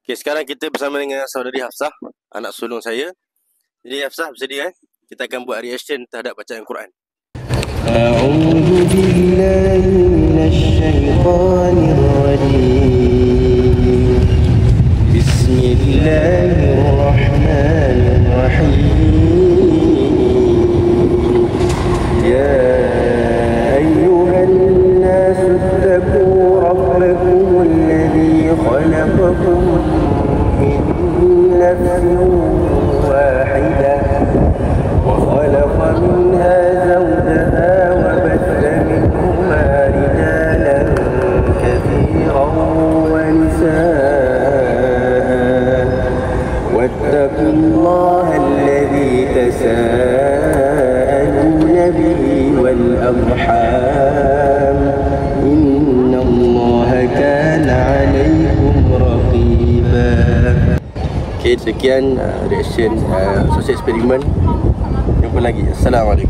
Okay, sekarang kita bersama dengan saudari Hafsah, anak sulung saya. Jadi Hafsah, bersedia kan? Kita akan buat reaction terhadap bacaan Quran. أعوذ بالله من الشيطان الرجيم بسم الله الرحمن الرحيم يا أيها الناس اتقوا ربكم الذي خلقكم من نفس واحدة وخلق منها زوجها وبث منهما رجالا كثيرا ونساء واتقوا الله الذي تساءلون به والأرحام إن الله كان عليكم رقيبا. Okay, sekian reaction sosial eksperimen. Jumpa lagi. Assalamualaikum.